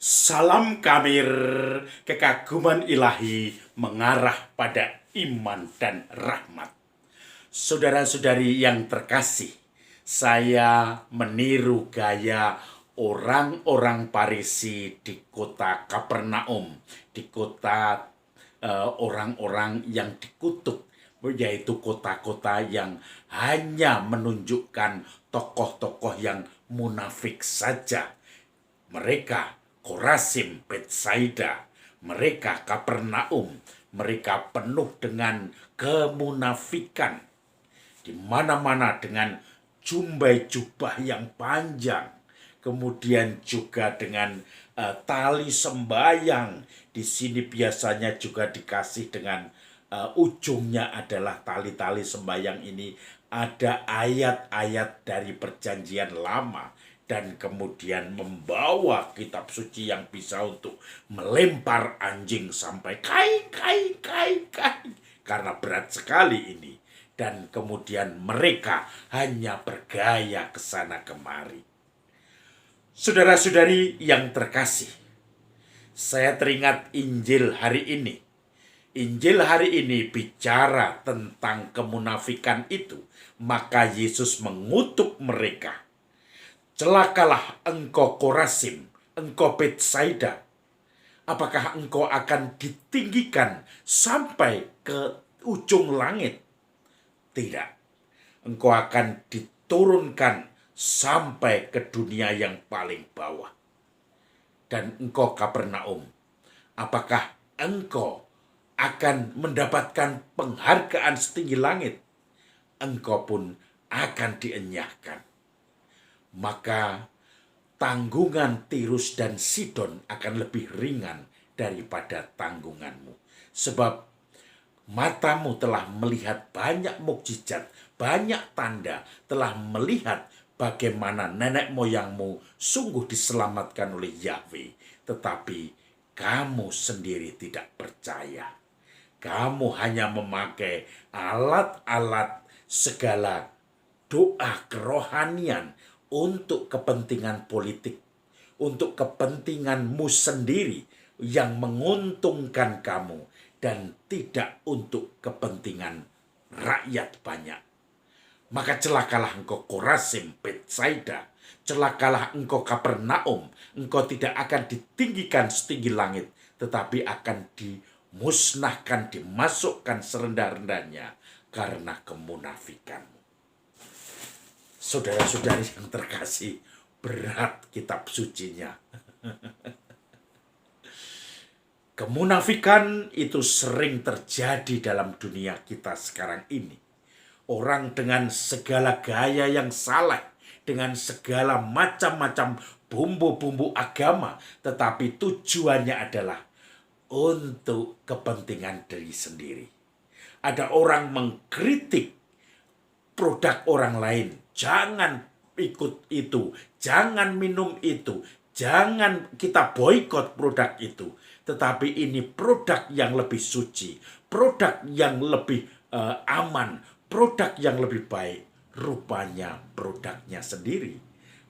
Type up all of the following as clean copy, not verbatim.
Salam Kamir, kekaguman ilahi mengarah pada iman dan rahmat. Saudara-saudari yang terkasih, saya meniru gaya orang-orang Farisi di kota Kapernaum, di kota orang-orang yang dikutuk, yaitu kota-kota yang hanya menunjukkan tokoh-tokoh yang munafik saja. Mereka Korazim, Betsaida, mereka Kapernaum, mereka penuh dengan kemunafikan. Di mana-mana dengan jumbai jubah yang panjang, kemudian juga dengan tali sembayang. Di sini biasanya juga dikasih dengan ujungnya adalah tali-tali sembayang ini ada ayat-ayat dari perjanjian lama, dan kemudian membawa kitab suci yang bisa untuk melempar anjing sampai kai kai kai kai karena berat sekali ini. Dan kemudian mereka hanya bergaya ke sana kemari. Saudara-saudari yang terkasih, saya teringat Injil hari ini. Injil hari ini bicara tentang kemunafikan itu. Maka Yesus mengutuk mereka. Celakalah engkau Korazim, engkau Betsaida. Apakah engkau akan ditinggikan sampai ke ujung langit? Tidak. Engkau akan diturunkan sampai ke dunia yang paling bawah. Dan engkau Kapernaum, apakah engkau akan mendapatkan penghargaan setinggi langit? Engkau pun akan dienyahkan. Maka tanggungan Tirus dan Sidon akan lebih ringan daripada tanggunganmu. Sebab matamu telah melihat banyak mukjizat, banyak tanda, telah melihat bagaimana nenek moyangmu sungguh diselamatkan oleh Yahweh. Tetapi kamu sendiri tidak percaya. Kamu hanya memakai alat-alat segala doa kerohanian untuk kepentingan politik, untuk kepentinganmu sendiri yang menguntungkan kamu, dan tidak untuk kepentingan rakyat banyak. Maka celakalah engkau Korazim, Betsaida, celakalah engkau Kapernaum, engkau tidak akan ditinggikan setinggi langit, tetapi akan dimusnahkan, dimasukkan serendah-rendahnya karena kemunafikanmu. Saudara-saudari yang terkasih, berat kitab sucinya. Kemunafikan itu sering terjadi dalam dunia kita sekarang ini. Orang dengan segala gaya yang salah, dengan segala macam-macam bumbu-bumbu agama, tetapi tujuannya adalah untuk kepentingan diri sendiri. Ada orang mengkritik produk orang lain. Jangan ikut itu, jangan minum itu, jangan kita boikot produk itu. Tetapi ini produk yang lebih suci, produk yang lebih aman, produk yang lebih baik. Rupanya produknya sendiri.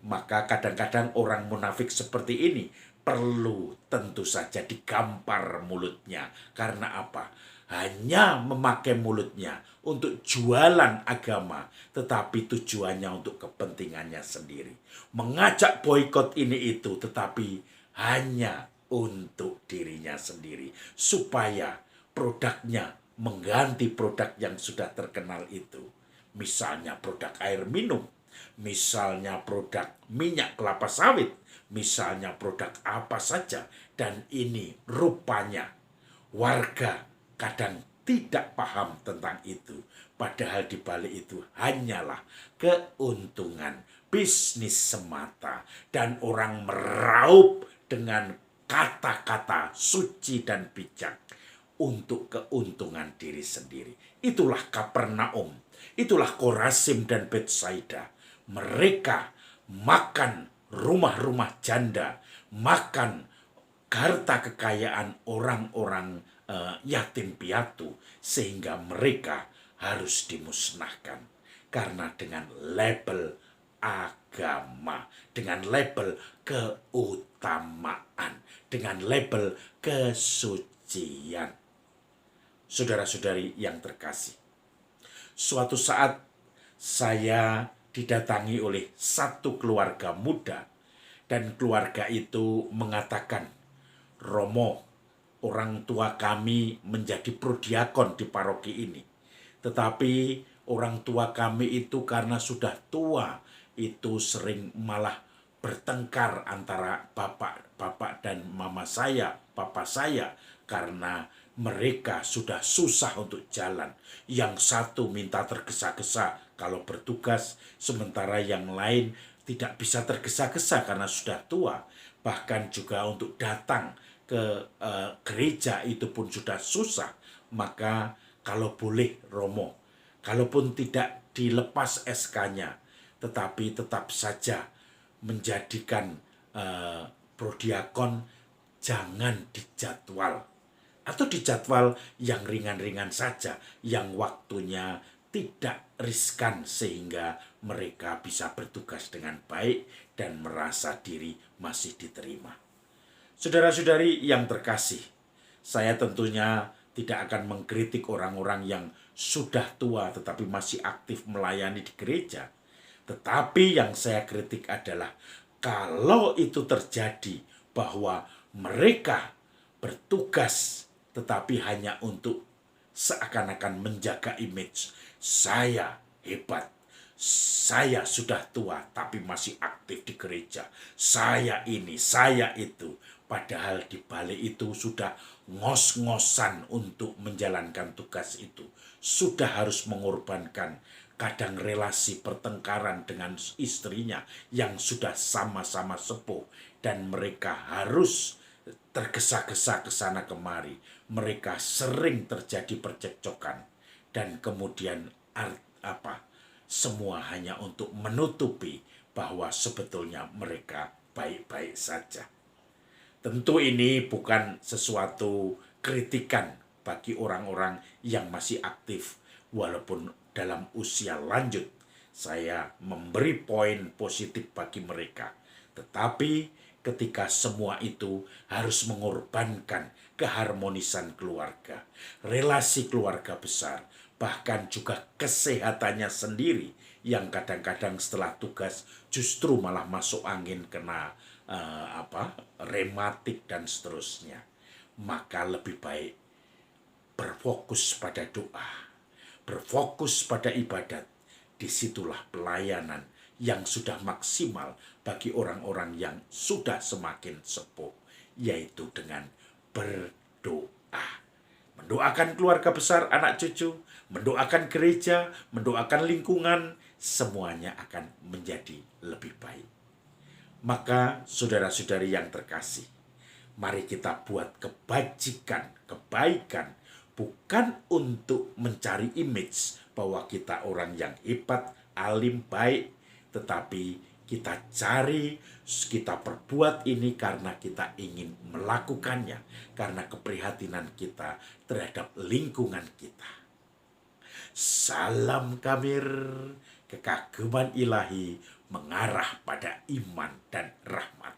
Maka kadang-kadang orang munafik seperti ini perlu tentu saja digampar mulutnya. Karena apa? Hanya memakai mulutnya untuk jualan agama, tetapi tujuannya untuk kepentingannya sendiri. Mengajak boikot ini itu, tetapi hanya untuk dirinya sendiri, supaya produknya mengganti produk yang sudah terkenal itu. Misalnya produk air minum, misalnya produk minyak kelapa sawit, misalnya produk apa saja. Dan ini rupanya warga kadang tidak paham tentang itu. Padahal di balik itu hanyalah keuntungan bisnis semata. Dan orang meraup dengan kata-kata suci dan bijak untuk keuntungan diri sendiri. Itulah Kapernaum, itulah Korazim dan Betsaida. Mereka makan rumah-rumah janda, makan harta kekayaan orang-orang yatim piatu, sehingga mereka harus dimusnahkan. Karena dengan label agama, dengan label keutamaan, dengan label kesucian. Saudara-saudari yang terkasih, suatu saat saya didatangi oleh satu keluarga muda, dan keluarga itu mengatakan, "Romo, orang tua kami menjadi prodiakon di paroki ini. Tetapi orang tua kami itu karena sudah tua, itu sering malah bertengkar antara bapak dan mama saya, papa saya, karena mereka sudah susah untuk jalan. Yang satu minta tergesa-gesa kalau bertugas, sementara yang lain tidak bisa tergesa-gesa karena sudah tua. Bahkan juga untuk datang ke gereja itu pun sudah susah. Maka kalau boleh Romo, kalaupun tidak dilepas SK-nya, tetapi tetap saja menjadikan prodiakon jangan dijadwal, atau dijadwal yang ringan-ringan saja, yang waktunya tidak riskan sehingga mereka bisa bertugas dengan baik dan merasa diri masih diterima." Saudara-saudari yang terkasih, saya tentunya tidak akan mengkritik orang-orang yang sudah tua tetapi masih aktif melayani di gereja. Tetapi yang saya kritik adalah kalau itu terjadi bahwa mereka bertugas tetapi hanya untuk seakan-akan menjaga image. Saya hebat, saya sudah tua tapi masih aktif di gereja, saya ini, saya itu. Padahal di balik itu sudah ngos-ngosan untuk menjalankan tugas itu. Sudah harus mengorbankan kadang relasi pertengkaran dengan istrinya yang sudah sama-sama sepuh. Dan mereka harus tergesa-gesa ke sana kemari. Mereka sering terjadi percekcokan. Dan kemudian semua hanya untuk menutupi bahwa sebetulnya mereka baik-baik saja. Tentu ini bukan sesuatu kritikan bagi orang-orang yang masih aktif walaupun dalam usia lanjut. Saya memberi poin positif bagi mereka. Tetapi ketika semua itu harus mengorbankan keharmonisan keluarga, relasi keluarga besar, bahkan juga kesehatannya sendiri yang kadang-kadang setelah tugas justru malah masuk angin, kena rematik dan seterusnya, maka lebih baik berfokus pada doa, berfokus pada ibadat. Disitulah pelayanan yang sudah maksimal bagi orang-orang yang sudah semakin sepuh, yaitu dengan berdoa. Mendoakan keluarga besar, anak cucu, mendoakan gereja, mendoakan lingkungan, semuanya akan menjadi lebih baik. Maka saudara-saudari yang terkasih, mari kita buat kebaikan, bukan untuk mencari image bahwa kita orang yang hebat, alim, baik, tetapi kita perbuat ini karena kita ingin melakukannya, karena keprihatinan kita terhadap lingkungan kita. Salam Kamir, kekaguman ilahi mengarah pada iman dan rahmat.